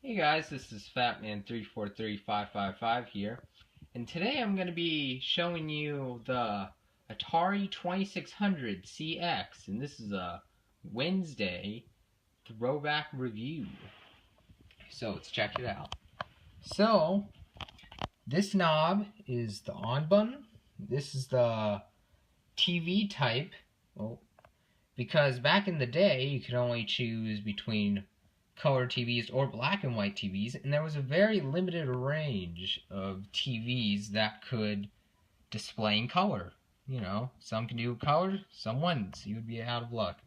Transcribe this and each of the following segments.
Hey guys, this is Fatman343555 here, and today I'm going to be showing you the Atari 2600 CX, and this is a Wednesday throwback review. So let's check it out. So, this knob is the on button. This is the TV type. Well, because back in the day, you could only choose between color TVs or black and white TVs, and there was a very limited range of TVs that could display in color. You know, some can do color, some wouldn't, so you would be out of luck.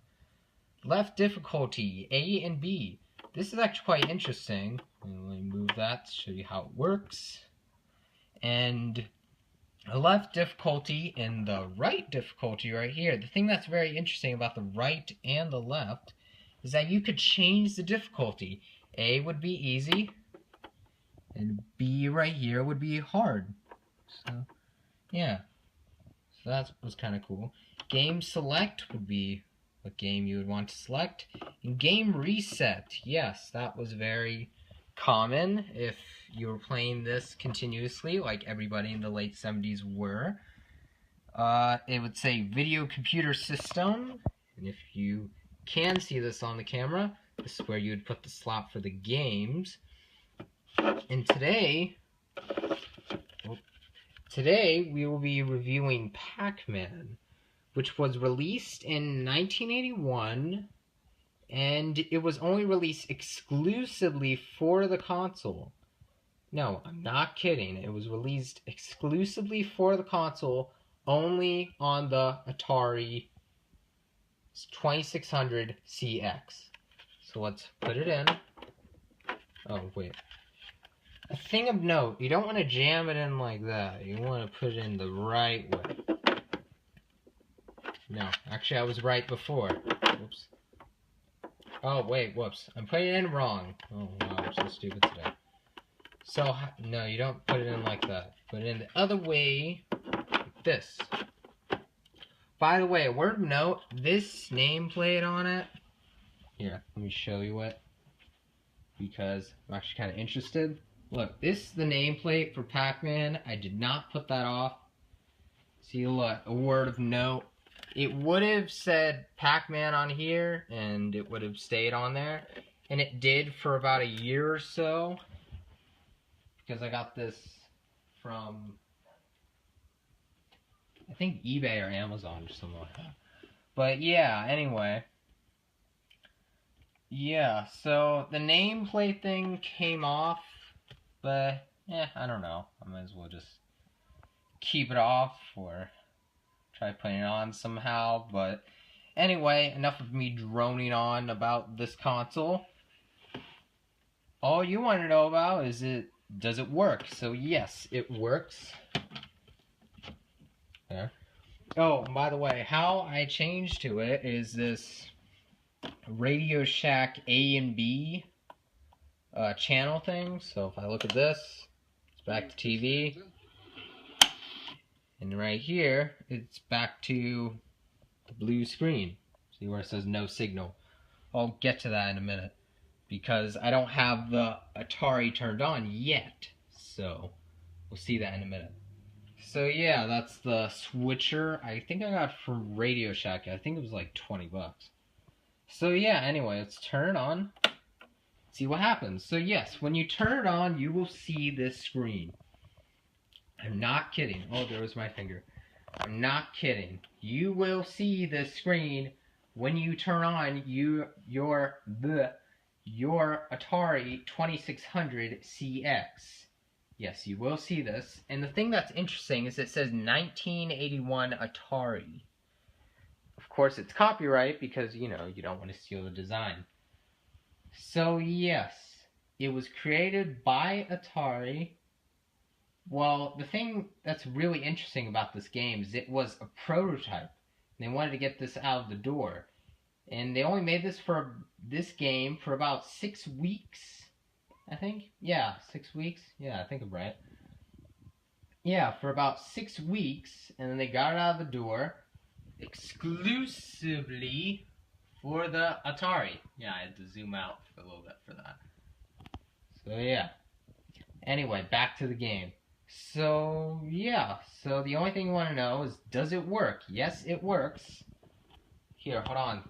Left difficulty, A and B. This is actually quite interesting. Let me move that to show you how it works. And the left difficulty and the right difficulty right here. The thing that's very interesting about the right and the left is that you could change the difficulty. A would be easy, and B right here would be hard. So, yeah. So that was kind of cool. Game select would be what game you would want to select. And game reset, yes, that was very common if you were playing this continuously, like everybody in the late 70s were. It would say video computer system, and if you can see this on the camera, this is where you would put the slot for the games. And today we will be reviewing Pac-Man, which was released in 1981, and it was only released exclusively for the console. No, I'm not kidding. It was released exclusively for the console, only on the Atari 2600 CX. So let's put it in. Oh, wait. A thing of note, you don't want to jam it in like that. You want to put it in the right way. No, actually I was right before. Whoops. Oh, wait, whoops. I'm putting it in wrong. Oh, wow, I'm so stupid today. So, no, you don't put it in like that. Put it in the other way, like this. By the way, word of note, this nameplate on it, here, let me show you it, because I'm actually kind of interested. Look, this is the nameplate for Pac-Man. I did not put that off. See, look, a word of note. It would have said Pac-Man on here, and it would have stayed on there. And it did for about a year or so, because I got this from, I think, eBay or Amazon or something like that. But yeah, anyway. Yeah, so the nameplate thing came off, but, I don't know. I might as well just keep it off or try putting it on somehow. But anyway, enough of me droning on about this console. All you want to know about is does it work? So yes, it works. There. Oh, by the way, how I changed to it is this Radio Shack A and B channel thing. So if I look at this, it's back to TV. And right here, it's back to the blue screen. See where it says no signal. I'll get to that in a minute, because I don't have the Atari turned on yet. So we'll see that in a minute. So yeah, that's the switcher. I think I got from Radio Shack. I think it was like 20 bucks. So yeah, anyway, let's turn it on. See what happens. So yes, when you turn it on, you will see this screen. I'm not kidding. Oh, there was my finger. I'm not kidding. You will see this screen when you turn on your Atari 2600 CX. Yes, you will see this. And the thing that's interesting is it says 1981 Atari. Of course, it's copyright because, you know, you don't want to steal the design. So, yes, it was created by Atari. Well, the thing that's really interesting about this game is it was a prototype. They wanted to get this out of the door. And they only made this game for about 6 weeks, I think. Yeah, 6 weeks. Yeah, I think I'm right. Yeah, for about 6 weeks, and then they got it out of the door exclusively for the Atari. Yeah, I had to zoom out a little bit for that. So yeah. Anyway, back to the game. So yeah, so the only thing you want to know is, does it work? Yes, it works. Here, hold on.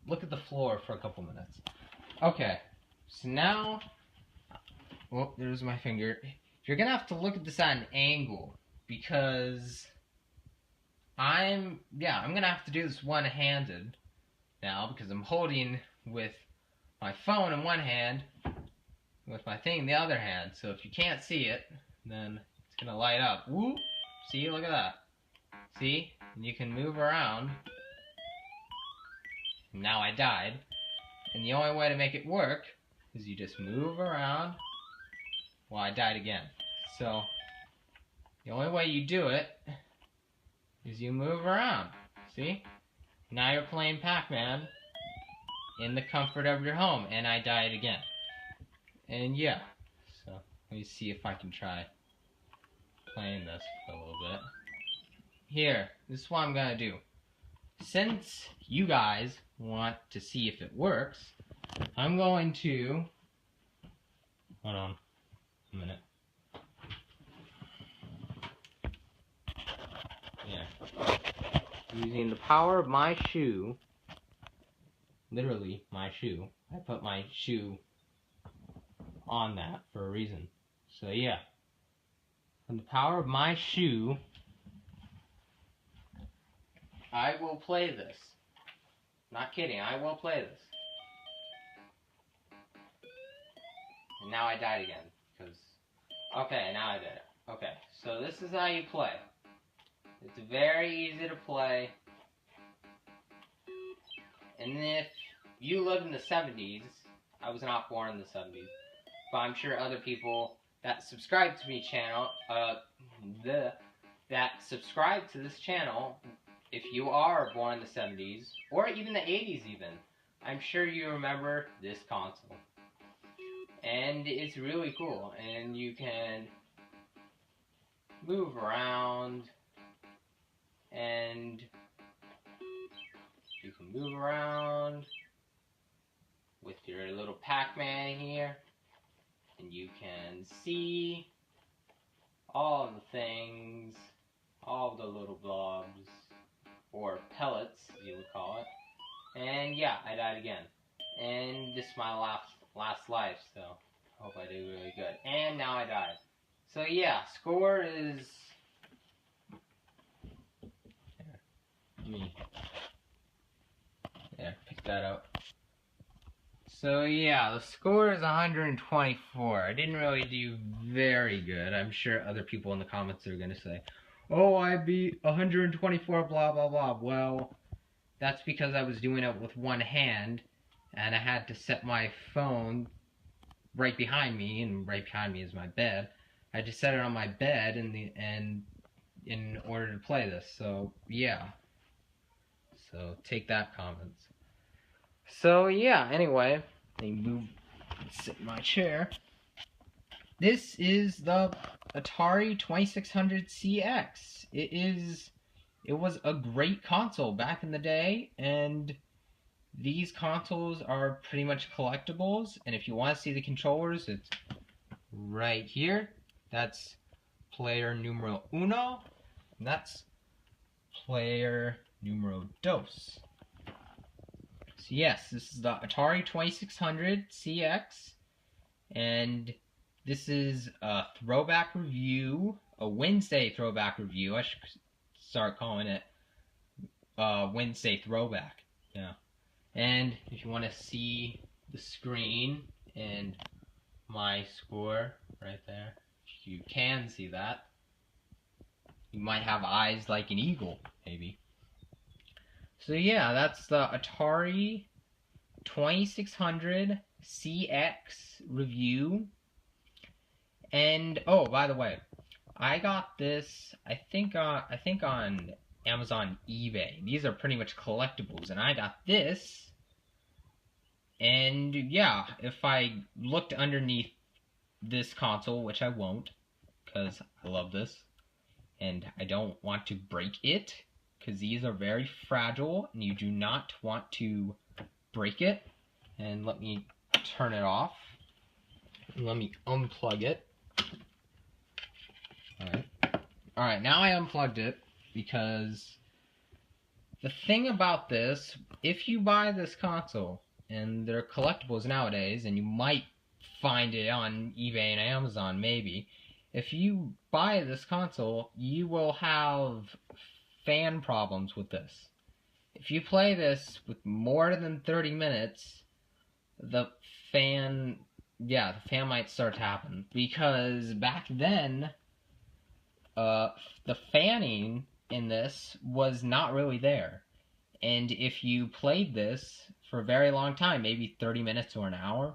Look at the floor for a couple minutes. Okay, so now, oh, there's my finger. You're gonna have to look at this at an angle, because I'm gonna have to do this one-handed now, because I'm holding with my phone in one hand, with my thing in the other hand. So if you can't see it, then it's gonna light up. Whoop! See, look at that. See? And you can move around. Now I died. And the only way to make it work is you just move around. Well, I died again. So the only way you do it is you move around. See? Now you're playing Pac-Man in the comfort of your home. And I died again. And yeah. So let me see if I can try playing this for a little bit. Here, this is what I'm gonna do. Since you guys want to see if it works, I'm going to... Hold on a minute. Yeah. Using the power of my shoe, literally my shoe, I put my shoe on that for a reason. So yeah. From the power of my shoe, I will play this. Not kidding, I will play this. And now I died again, because... Okay, now I did it. Okay, so this is how you play. It's very easy to play. And if you live in the 70s, I was not born in the 70s, but I'm sure other people that subscribe to me channel, that subscribe to this channel, if you are born in the 70s, or even the 80s even, I'm sure you remember this console. And it's really cool, and you can move around, and you can move around with your little Pac-Man here, and you can see all of the things, all of the little blobs, or pellets, you would call it. And yeah, I died again. And this is my last life, so I hope I do really good. And now I died. So yeah, score is... pick that up. So yeah, the score is 124. I didn't really do very good. I'm sure other people in the comments are gonna say, oh, I beat 124, blah, blah, blah. Well, that's because I was doing it with one hand, and I had to set my phone right behind me, and right behind me is my bed. I had to set it on my bed in order to play this. So yeah. So take that, comments. So yeah, anyway, let me move, sit in my chair. This is the Atari 2600 CX. It was a great console back in the day, and these consoles are pretty much collectibles, and if you want to see the controllers, it's right here. That's player numero uno, and that's player numero dos. So yes, this is the Atari 2600 CX, and this is a throwback review, a Wednesday throwback review. I should start calling it Wednesday throwback. Yeah. And if you want to see the screen and my score right there, you can see that. You might have eyes like an eagle, maybe. So yeah, that's the Atari 2600 CX review. And oh, by the way, I got this I think on Amazon eBay. These are pretty much collectibles, and I got this. And yeah, if I looked underneath this console, which I won't, because I love this, and I don't want to break it, because these are very fragile, and you do not want to break it. And let me turn it off. Let me unplug it. Alright, now I unplugged it because the thing about this, if you buy this console, and they're collectibles nowadays, and you might find it on eBay and Amazon maybe, if you buy this console, you will have fan problems with this. If you play this with more than 30 minutes, the fan might start to happen. Because back then, the fanning in this was not really there. And if you played this for a very long time, maybe 30 minutes or an hour,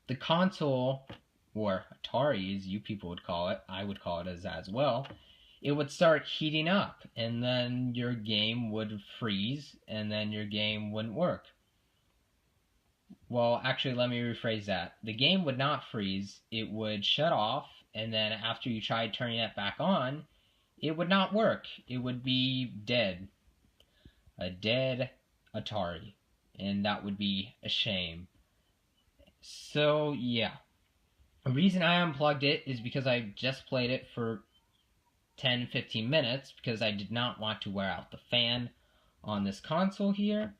the console, or Atari as you people would call it, I would call it as well, it would start heating up, and then your game would freeze, and then your game wouldn't work. Well, actually, let me rephrase that. The game would not freeze, it would shut off, and then after you tried turning it back on, it would not work. It would be dead. A dead Atari. And that would be a shame. So, yeah. The reason I unplugged it is because I just played it for 10-15 minutes because I did not want to wear out the fan on this console here.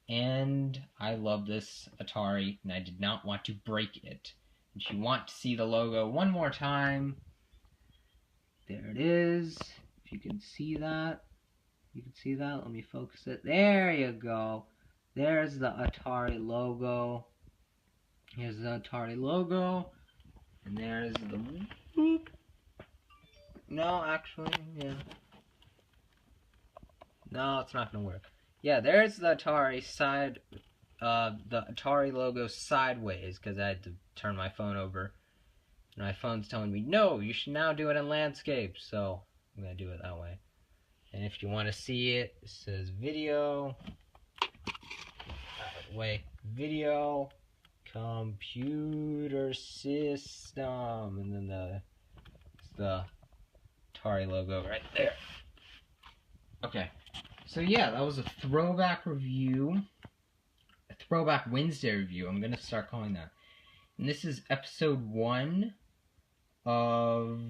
And I love this Atari, and I did not want to break it. If you want to see the logo one more time, there it is. If you can see that. You can see that. Let me focus it. There you go. There's the Atari logo. Here's the Atari logo. And there's the... Whoop. No, actually, yeah. No, it's not going to work. Yeah, there's the Atari side, the Atari logo sideways, because I had to turn my phone over. And my phone's telling me, no, you should now do it in landscape, so I'm going to do it that way. And if you want to see it, it says video, video, computer system, and then the Atari logo right there. Okay. So yeah, that was a throwback review, a Throwback Wednesday review. I'm going to start calling that. And this is episode 1 of,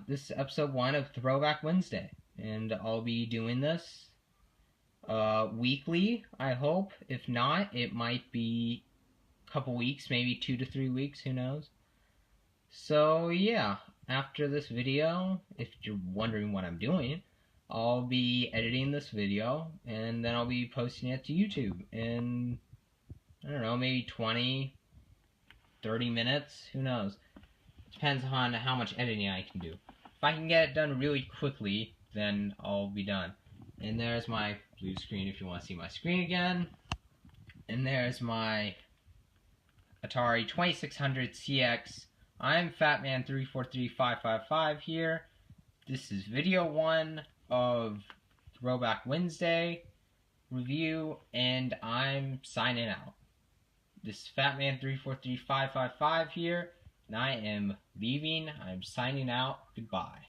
this is episode 1 of Throwback Wednesday. And I'll be doing this weekly, I hope. If not, it might be a couple weeks, maybe 2 to 3 weeks, who knows. So yeah. After this video, if you're wondering what I'm doing, I'll be editing this video, and then I'll be posting it to YouTube in, I don't know, maybe 20, 30 minutes, who knows. Depends on how much editing I can do. If I can get it done really quickly, then I'll be done. And there's my blue screen if you want to see my screen again. And there's my Atari 2600 CX. I'm Fatman343555 here. This is video 1 of Throwback Wednesday review, and I'm signing out. This is Fatman343555 here, and I am leaving. I'm signing out. Goodbye.